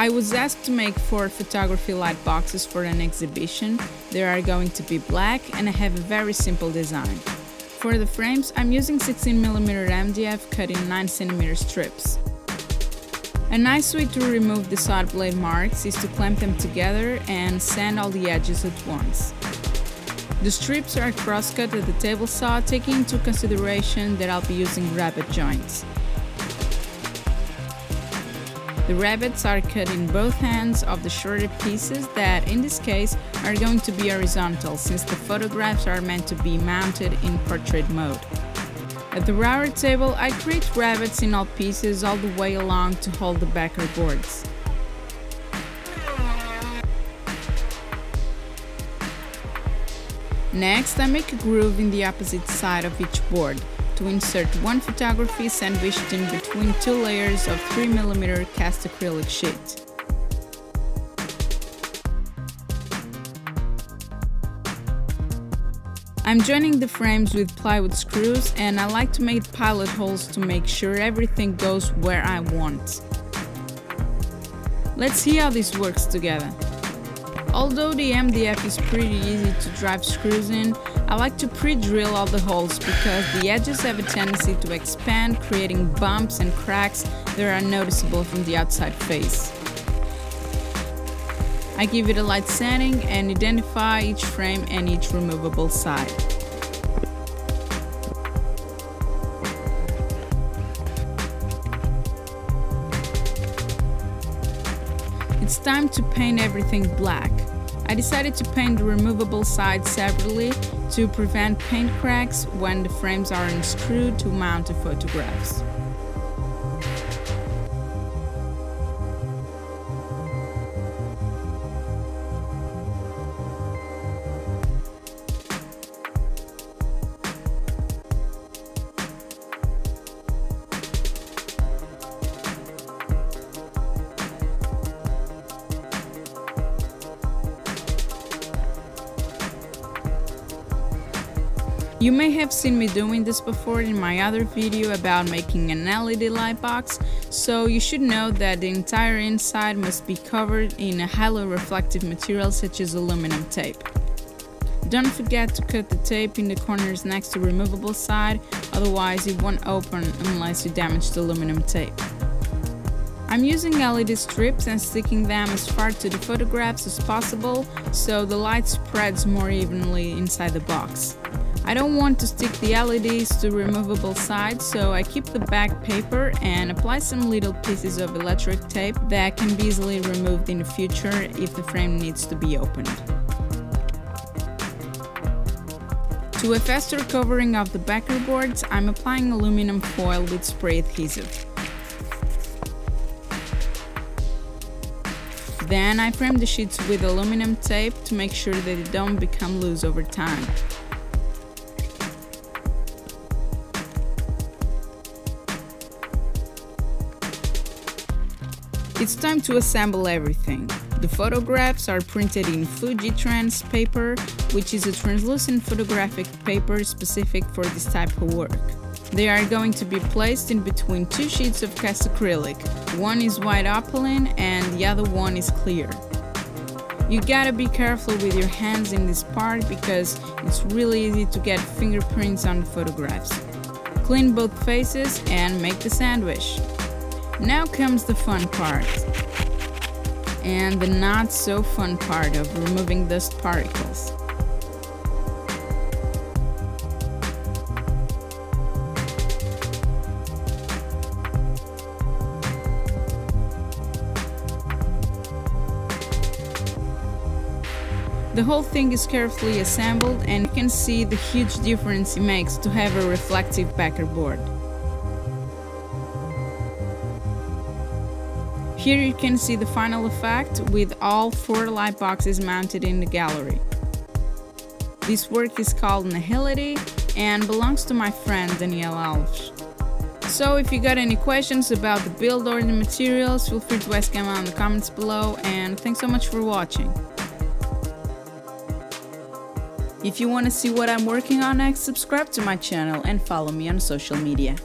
I was asked to make 4 photography light boxes for an exhibition. They are going to be black and I have a very simple design. For the frames, I'm using 16mm MDF cut in 9cm strips. A nice way to remove the saw blade marks is to clamp them together and sand all the edges at once. The strips are cross-cut at the table saw, taking into consideration that I'll be using rabbet joints. The rabbets are cut in both ends of the shorter pieces that, in this case, are going to be horizontal since the photographs are meant to be mounted in portrait mode. At the router table, I create rabbets in all pieces all the way along to hold the backer boards. Next, I make a groove in the opposite side of each board to insert one photography sandwiched in between 2 layers of 3mm cast acrylic sheet. I'm joining the frames with plywood screws and I like to make pilot holes to make sure everything goes where I want. Let's see how this works together. Although the MDF is pretty easy to drive screws in, I like to pre-drill all the holes because the edges have a tendency to expand, creating bumps and cracks that are noticeable from the outside face. I give it a light sanding and identify each frame and each removable side. It's time to paint everything black. I decided to paint the removable side separately to prevent paint cracks when the frames are unscrewed to mount the photographs. You may have seen me doing this before in my other video about making an LED light box, so you should know that the entire inside must be covered in a highly reflective material such as aluminum tape. Don't forget to cut the tape in the corners next to the removable side, otherwise it won't open unless you damage the aluminum tape. I'm using LED strips and sticking them as far to the photographs as possible so the light spreads more evenly inside the box. I don't want to stick the LEDs to removable sides, so I keep the back paper and apply some little pieces of electric tape that can be easily removed in the future if the frame needs to be opened. To a faster covering of the backer boards, I'm applying aluminum foil with spray adhesive. Then I frame the sheets with aluminum tape to make sure that they don't become loose over time. It's time to assemble everything. The photographs are printed in Fuji Trans paper, which is a translucent photographic paper specific for this type of work. They are going to be placed in between 2 sheets of cast acrylic. One is white opaline and the other one is clear. You gotta be careful with your hands in this part because it's really easy to get fingerprints on the photographs. Clean both faces and make the sandwich. Now comes the fun part, and the not so fun part of removing dust particles. The whole thing is carefully assembled and you can see the huge difference it makes to have a reflective backer board. Here you can see the final effect with all 4 light boxes mounted in the gallery. This work is called Nihility and belongs to my friend Daniela Alves. So if you got any questions about the build or the materials, feel free to ask them in the comments below, and thanks so much for watching. If you want to see what I'm working on next, subscribe to my channel and follow me on social media.